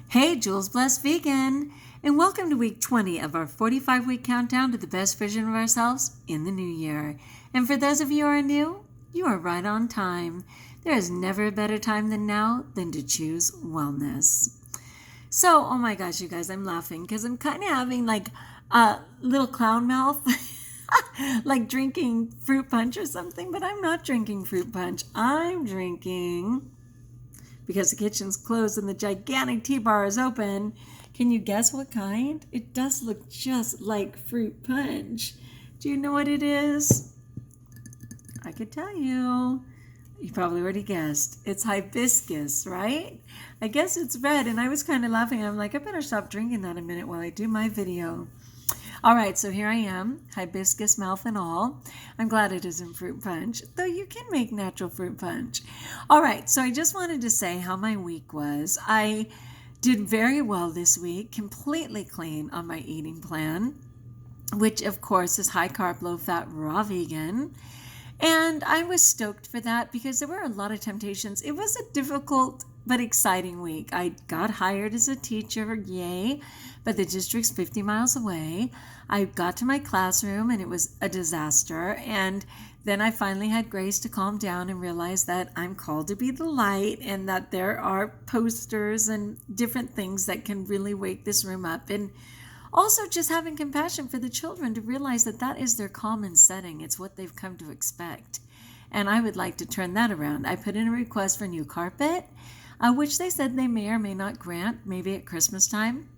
Hey, Jules Blessed Vegan, and welcome to week 20 of our 45-week countdown to the best version of ourselves in the new year. And for those of you who are new, you are right on time. There is never a better time than now than to choose wellness. So, oh my gosh, you guys, I'm laughing because I'm kind of having like a little clown mouth, like drinking fruit punch or something, but I'm not drinking fruit punch. I'm drinking... because the kitchen's closed and the gigantic tea bar is open. Can you guess what kind? It does look just like fruit punch. Do you know what it is? I could tell you. You probably already guessed. It's hibiscus, right? I guess it's red, and I was kind of laughing. I'm like, I better stop drinking that a minute while I do my video. All right, so here I am, hibiscus mouth and all. I'm glad it isn't fruit punch, though you can make natural fruit punch. All right, so I just wanted to say how my week was. I did very well this week, completely clean on my eating plan, which of course is high carb, low fat, raw vegan. And I was stoked for that because there were a lot of temptations. It was a difficult but exciting week. I got hired as a teacher, yay, but the district's 50 miles away. I got to my classroom and it was a disaster. And then I finally had grace to calm down and realize that I'm called to be the light and that there are posters and different things that can really wake this room up. And also just having compassion for the children to realize that that is their common setting. It's what they've come to expect. And I would like to turn that around. I put in a request for new carpet, which they said they may or may not grant, maybe at Christmas time.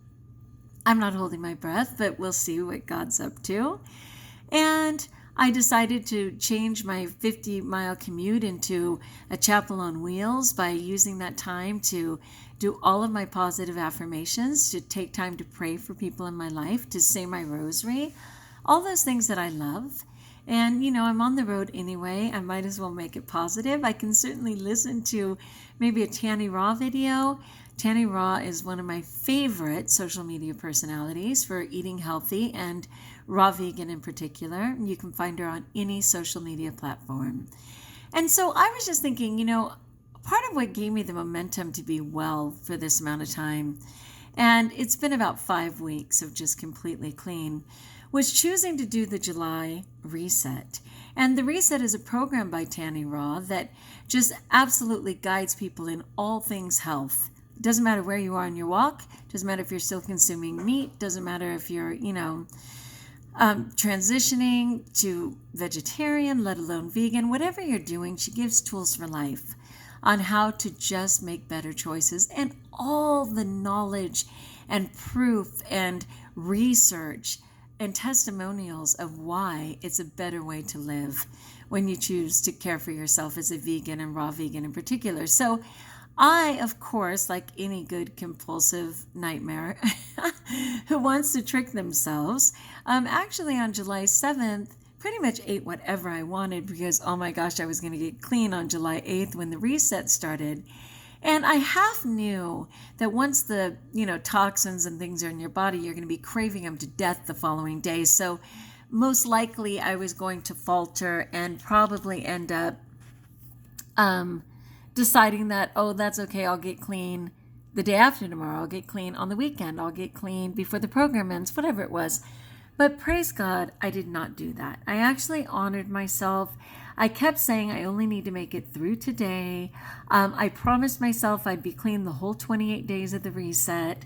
I'm not holding my breath, but we'll see what God's up to. And I decided to change my 50-mile commute into a chapel on wheels by using that time to do all of my positive affirmations, to take time to pray for people in my life, to say my rosary, all those things that I love. And, you know, I'm on the road anyway. I might as well make it positive. I can certainly listen to maybe a Tannyraw video. Tannyraw is one of my favorite social media personalities for eating healthy and raw vegan in particular. You can find her on any social media platform. And so I was just thinking, you know, part of what gave me the momentum to be well for this amount of time, and it's been about 5 weeks of just completely clean, was choosing to do the July reset. And the reset is a program by Tannyraw that just absolutely guides people in all things health. It doesn't matter where you are in your walk, doesn't matter if you're still consuming meat, doesn't matter if you're, transitioning to vegetarian, let alone vegan, whatever you're doing, she gives tools for life on how to just make better choices and all the knowledge and proof and research and testimonials of why it's a better way to live when you choose to care for yourself as a vegan and raw vegan in particular. So I, of course, like any good compulsive nightmare who wants to trick themselves, actually on July 7th, pretty much ate whatever I wanted because, oh my gosh, I was going to get clean on July 8th when the reset started. And I half knew that once the, toxins and things are in your body, you're going to be craving them to death the following day. So most likely I was going to falter and probably end up deciding that, oh, that's okay, I'll get clean the day after tomorrow. I'll get clean on the weekend. I'll get clean before the program ends, whatever it was. But praise God, I did not do that. I actually honored myself. I kept saying I only need to make it through today. I promised myself I'd be clean the whole 28 days of the reset.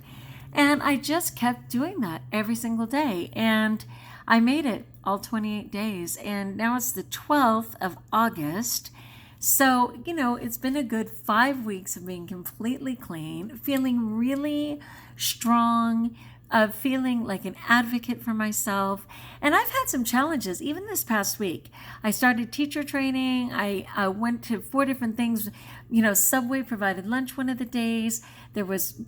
And I just kept doing that every single day. And I made it all 28 days. And now it's the 12th of August. So, it's been a good 5 weeks of being completely clean, feeling really strong, feeling like an advocate for myself. And I've had some challenges, even this past week. I started teacher training. I went to 4 different things. Subway provided lunch one of the days. There was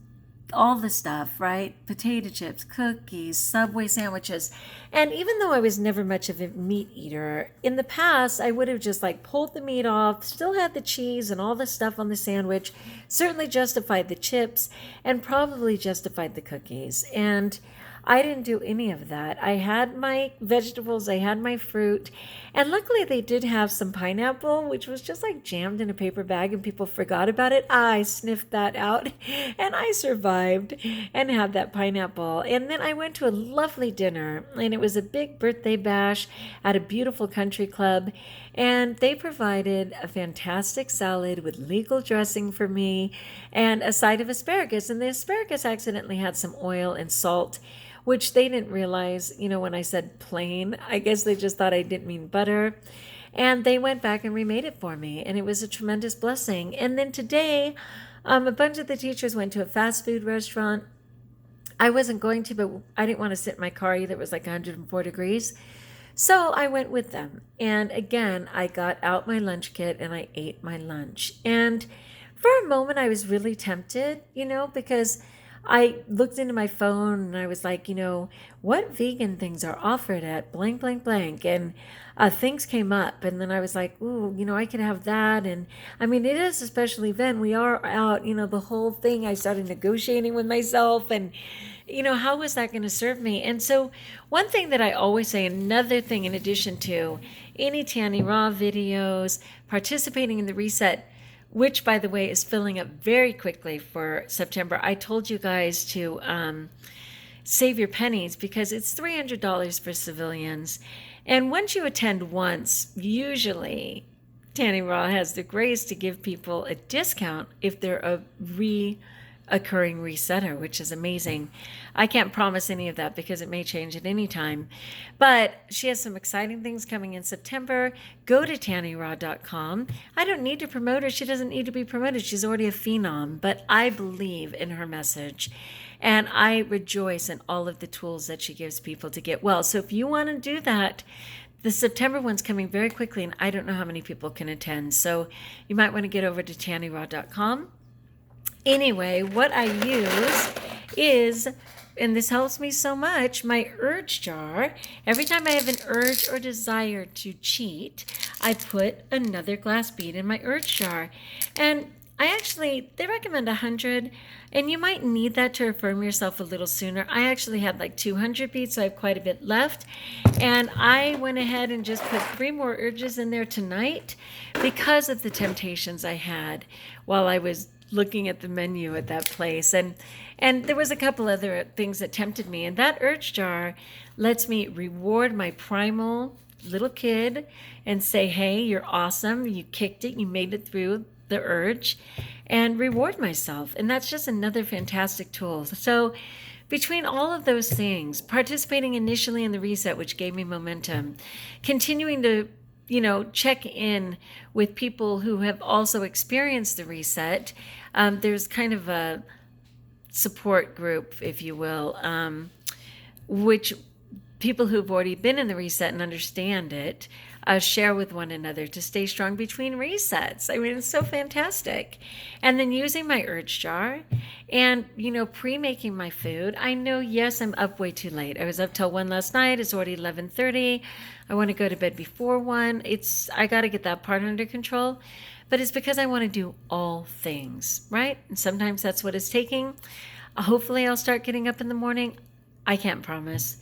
all the stuff, right? Potato chips, cookies, Subway sandwiches. And even though I was never much of a meat eater, in the past, I would have just pulled the meat off, still had the cheese and all the stuff on the sandwich, certainly justified the chips, and probably justified the cookies. And I didn't do any of that. I had my vegetables, I had my fruit, and luckily they did have some pineapple, which was just like jammed in a paper bag and people forgot about it. I sniffed that out and I survived and had that pineapple. And then I went to a lovely dinner, and it was a big birthday bash at a beautiful country club. And they provided a fantastic salad with legal dressing for me and a side of asparagus. And the asparagus accidentally had some oil and salt, which they didn't realize, when I said plain. I guess they just thought I didn't mean butter. And they went back and remade it for me. And it was a tremendous blessing. And then today, a bunch of the teachers went to a fast food restaurant. I wasn't going to, but I didn't want to sit in my car either. It was like 104 degrees. So I went with them. And again, I got out my lunch kit and I ate my lunch. And for a moment, I was really tempted, because I looked into my phone and I was like, what vegan things are offered at blank, blank, blank. And things came up. And then I was like, ooh, I could have that. And I mean, it is especially then we are out, the whole thing. I started negotiating with myself and, how was that going to serve me? And so one thing that I always say, another thing in addition to any Tannyraw videos, participating in the reset, which, by the way, is filling up very quickly for September. I told you guys to save your pennies because it's $300 for civilians. And once you attend once, usually Tannyraw has the grace to give people a discount if they're a reoccurring resetter, which is amazing. I can't promise any of that because it may change at any time. But she has some exciting things coming in September. Go to Tannyraw.com. I don't need to promote her. She doesn't need to be promoted. She's already a phenom. But I believe in her message. And I rejoice in all of the tools that she gives people to get well. So if you want to do that, the September one's coming very quickly, and I don't know how many people can attend. So you might want to get over to Tannyraw.com. Anyway, what I use is, and this helps me so much, my urge jar. Every time I have an urge or desire to cheat, I put another glass bead in my urge jar. And they recommend 100, and you might need that to affirm yourself a little sooner. I actually had like 200 beads, so I have quite a bit left. And I went ahead and just put 3 more urges in there tonight because of the temptations I had while I was looking at the menu at that place. And there was a couple other things that tempted me. And that urge jar lets me reward my primal little kid and say, hey, you're awesome. You kicked it. You made it through the urge, and reward myself. And that's just another fantastic tool. So between all of those things, participating initially in the reset, which gave me momentum, continuing to check in with people who have also experienced the reset. There's kind of a support group, if you will, which people who've already been in the reset and understand it share with one another to stay strong between resets. I mean, it's so fantastic. And then using my urge jar and, pre-making my food. I know, yes, I'm up way too late. I was up till 1 last night. It's already 11:30. I want to go to bed before 1. I got to get that part under control. But it's because I want to do all things, right? And sometimes that's what it's taking. Hopefully I'll start getting up in the morning. I can't promise.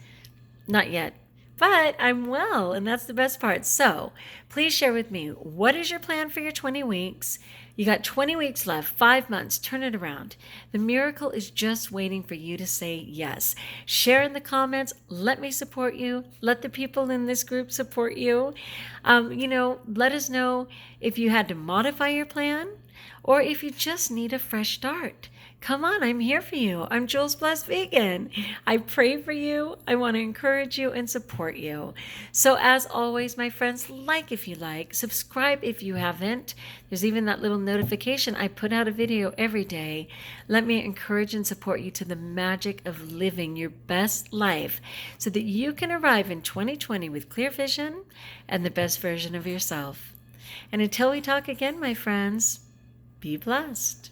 Not yet. But I'm well, and that's the best part. So please share with me, what is your plan for your 20 weeks? You got 20 weeks left, 5 months. Turn it around. The miracle is just waiting for you to say yes. Share in the comments. Let me support you. Let the people in this group support you. Let us know if you had to modify your plan or if you just need a fresh start. Come on, I'm here for you. I'm Jules Blessed Vegan. I pray for you. I want to encourage you and support you. So as always, my friends, like if you like, subscribe if you haven't. There's even that little notification. I put out a video every day. Let me encourage and support you to the magic of living your best life so that you can arrive in 2020 with clear vision and the best version of yourself. And until we talk again, my friends, be blessed.